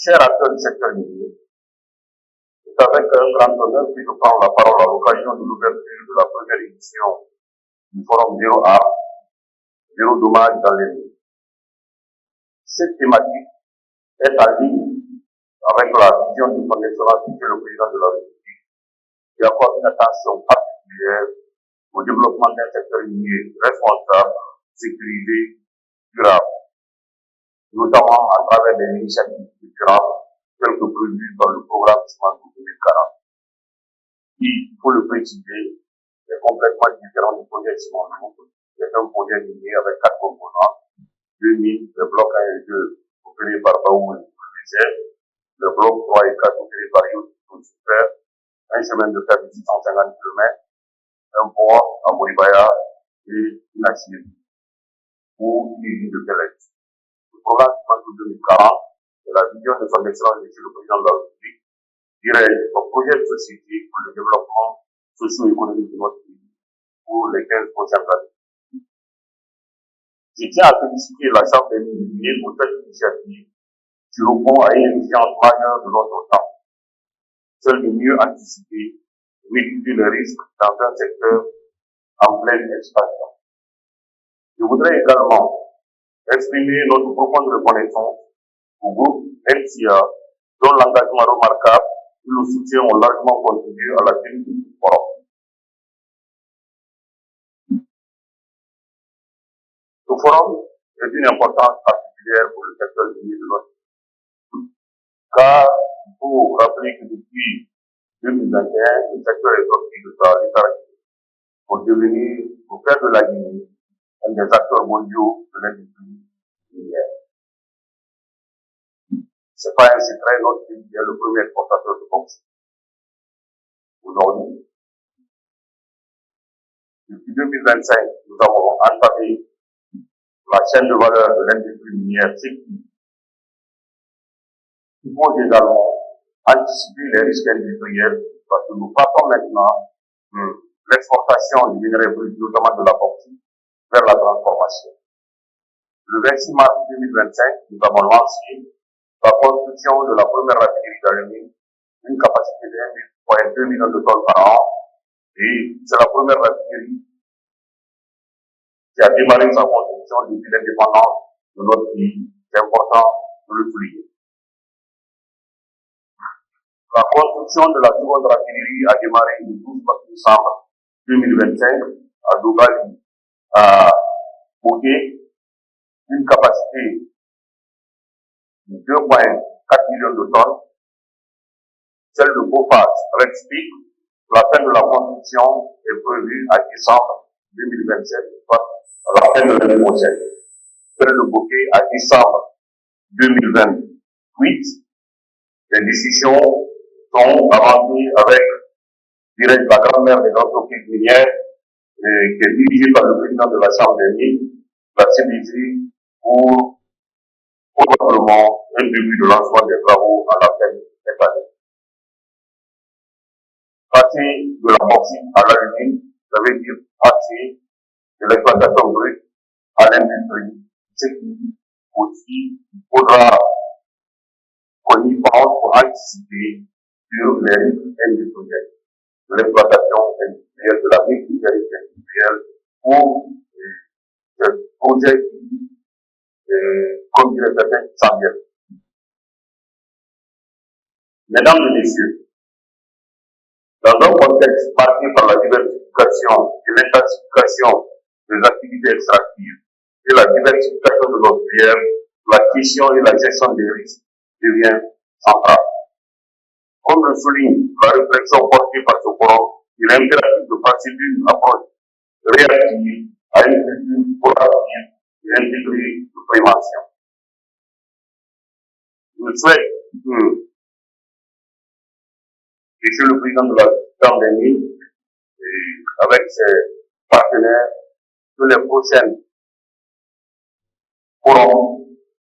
Chers acteurs du secteur minier, c'est avec un grand honneur que je prends la parole à l'occasion de l'ouverture de la première édition du Forum Zéro Art, Zéro Dommage dans les mines. Cette thématique est en ligne avec la vision de son Excellence Monsieur le Président de la République, qui accorde une attention particulière au développement d'un secteur minier responsable, sécurisé, durable, notamment à travers des initiatives durables telles que prévues par le programme Ciment 2040, qui, il faut le préciser, est complètement différent du projet Ciment Group, qui est un projet minier avec 4 composants, 2 mines, le bloc 1 et 2 opérés par Baoul et Bruxelles, le bloc 3 et 4 opérés par Youth Super, un chemin de fer de 650 km, un port à Moribaya et une aciérie ou une usine de pellets. Le programme Ciment 2040 est la vision de son Excellence Monsieur le Président de la République, dirait un projet de société pour le développement socio-économique de notre pays pour les 15 prochaines années. Je tiens à féliciter la Chambre des miniers pour cette initiative qui répond à une exigence majeure de notre temps. Seul le mieux anticiper et maîtriser les risques dans un secteur en pleine expansion. Je voudrais également exprimer notre profonde reconnaissance au groupe LCA, dont l'engagement remarquable et le soutien ont largement contribué à la tenue du forum. Ce forum est d'une importance particulière pour le secteur minier de notre pays, car il faut rappeler que depuis 2021, le secteur est sorti de sa léthargie pour devenir, pour faire de la Guinée, un des acteurs mondiaux de l'industrie minière. C'est pas un secret, notre pays est le premier exportateur de bauxite. Aujourd'hui, depuis 2025, nous avons entamé la chaîne de valeur de l'industrie minière, ce qui suppose également anticiper les risques industriels, parce que nous partons maintenant de l'exportation du minerai brut, notamment de la bauxite, vers la transformation. Le 26 mars 2025, nous avons lancé la construction de la première raffinerie d'alumine, une capacité de 1,2 million de tonnes par an, et c'est la première raffinerie qui a démarré sa construction depuis l'indépendance de notre pays. C'est important de le souligner. La construction de la seconde raffinerie a démarré le 12 décembre 2025 à Dogali, à Bouquet, une capacité de 2,4 millions de tonnes. Celle de Bofas Rexpeak, la fin de la construction est prévue à décembre 2027, soit à la fin de l'année prochaine. Celle de Bouquet à décembre 2028. Les décisions sont avancées avec, la grand-mère des entreprises minières, qui est dirigée par le président de la Chambre des mines, la CBC, pour probablement un début de lancement des travaux à la fin de cette année. Passer de la bauxite à l'alumine, ça veut dire passer de l'exploitation brute à l'industrie, ce qui aussi faudra qu'on y pense pour anticiper sur les risques industriels, de l'exploitation industrielle, de la maîtrise industrielle, pour ce projet qui, comme dirait certains, s'en vient. Mesdames et messieurs, dans un contexte marqué par la diversification et l'intensification des activités extractives et la diversification de notre filière, la question et la gestion des risques devient centrale. Comme le souligne la réflexion portée par ce forum, il est impératif de passer d'une approche réactive à une culture proactive et intégrée de prévention. Je souhaite que Monsieur le Président de la Chambre des mines, avec ses partenaires, sur les prochaines forums,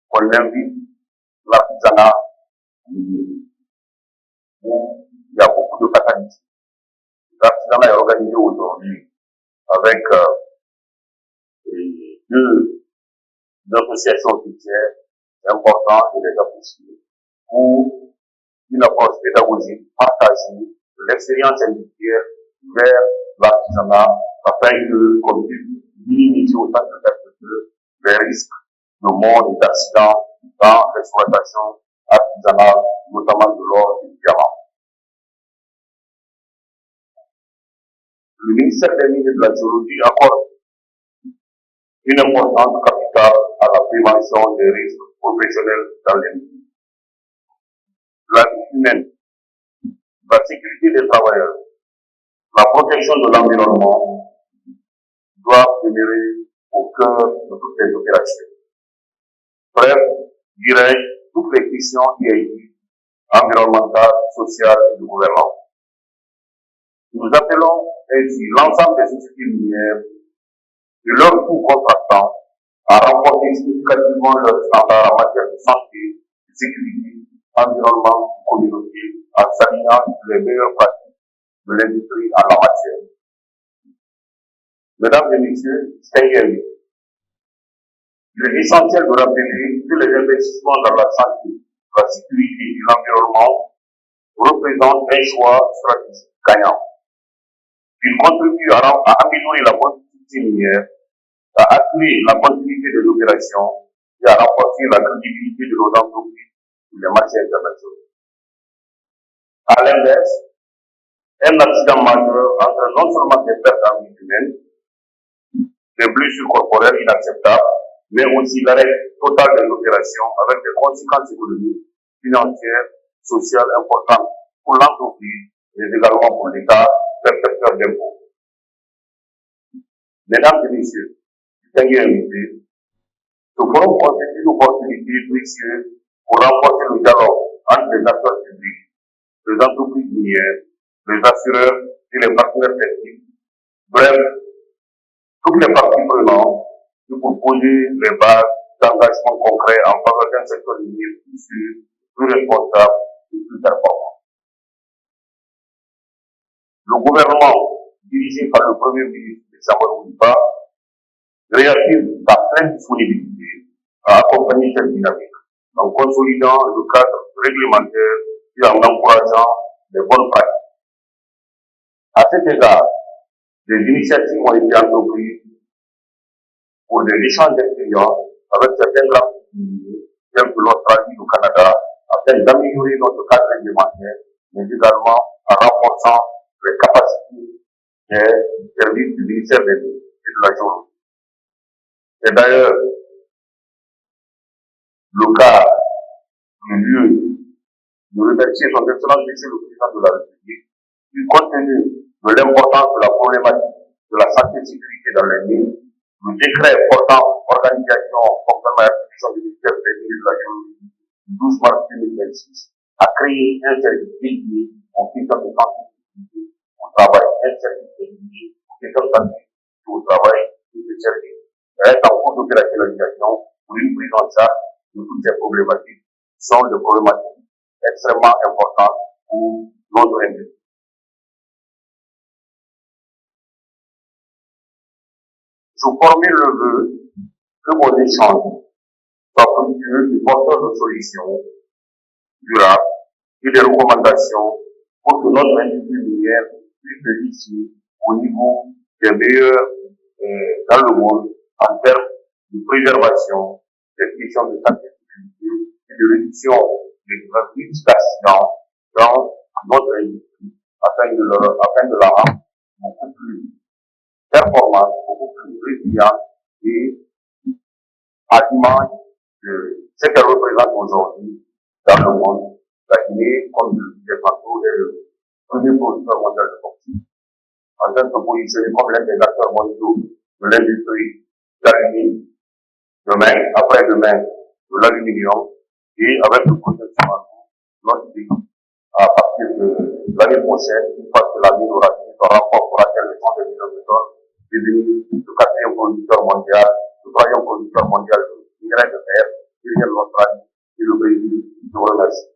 qu'on invite l'artisanat minier, où il y a beaucoup de catalystes. L'artisanat est organisé aujourd'hui avec deux associations officielles importantes et les apprécier pour une approche pédagogique partagée de l'expérience industrielle vers l'artisanat afin que, comme dit, minimiser autant que possible les risques de mort et d'accidents dans l'exploitation artisanale, notamment de l'or et du diamant. Le ministère des Mines et de la Géologie accorde une importance capitale à la prévention des risques professionnels dans les mines. La vie humaine, la sécurité des travailleurs, la protection de l'environnement doivent demeurer au cœur de toutes les opérations. Bref, dirais-je, toutes les questions éthiques, environnementales, sociales et de gouvernance. Nous appelons ainsi l'ensemble des sociétés minières et leurs sous-contractants à renforcer significativement leurs standards en matière de santé, de sécurité, environnement, communauté, en s'alignant sur les meilleures pratiques de l'industrie en la matière. Mesdames et messieurs, Seigneur, il est essentiel de rappeler que les investissements dans la santé, la sécurité et l'environnement représentent un choix stratégique gagnant. Ils contribuent à améliorer la productivité minière, à assurer la continuité des opérations et à renforcer la crédibilité de nos entreprises sur les marchés internationaux. À l'inverse, un accident majeur entraîne non seulement des pertes en vie humaine, des blessures corporelles inacceptables, mais aussi l'arrêt total des opérations avec des conséquences économiques, financières, sociales importantes pour l'entreprise, mais également pour l'État, percepteur d'impôts. Mesdames et messieurs, distingués invités, ce forum constitue une opportunité précieuse pour renforcer le dialogue entre les acteurs publics, les entreprises minières, les assureurs et les partenaires techniques. Bref, toutes les parties prenantes pour poser les bases d'engagement concret en faveur d'un secteur minier plus sûr, plus responsable et plus performant. Le gouvernement, dirigé par le Premier ministre Samuel Oulipa, réaffirme sa pleine disponibilité à accompagner cette dynamique en consolidant le cadre réglementaire et en encourageant les bonnes pratiques. À cet égard, des initiatives ont été entreprises pour des échanges d'expériences avec certains grands pays tels que l'Australie ou le Canada, afin d'améliorer notre cadre réglementaire, mais également en renforçant les capacités des services du ministère des Mines et de la Géologie. C'est d'ailleurs le cas du lieu de remercier son Excellence Monsieur le Président de la République, qui, compte tenu de l'importance de la problématique de la santé et sécurité dans les mines, le décret portant organisation conformément à l'institution du ministère des Mines et de la Géologie du 12 mars 2026 a créé un service dédié aux questions de santé et sécurité au travail, un service dédié aux questions de santé au travail et de service reste en cours d'opérationnalisation pour une prise en charge de toutes ces problématiques qui sont des problématiques extrêmement importantes pour notre industrie. Je formule le vœu que mon échange soit fructueux et porteur de solutions durables et des recommandations pour que notre industrie minière puisse réussir au niveau des meilleurs dans le monde en termes de préservation des questions de santé et sécurité et de réduction des risques d'accidents dans notre industrie afin de la rendre beaucoup plus performante, beaucoup plus résiliente et à l'image de ce qu'elle représente aujourd'hui dans le monde. La Guinée, comme je le disais tantôt, est le premier producteur mondial de bauxite, en train de se positionner comme l'un des acteurs mondiaux de l'industrie d'aluminium, demain, après-demain, de l'aluminium, et avec le protectionnement de notre pays, à partir de l'année prochaine, une fois que la mine aura fini son rapport pour atteindre les 100 millions de tonnes, devenir le quatrième producteur mondial, le troisième producteur mondial de minerais de fer, derrière l'Australie et le Brésil. Je vous remercie.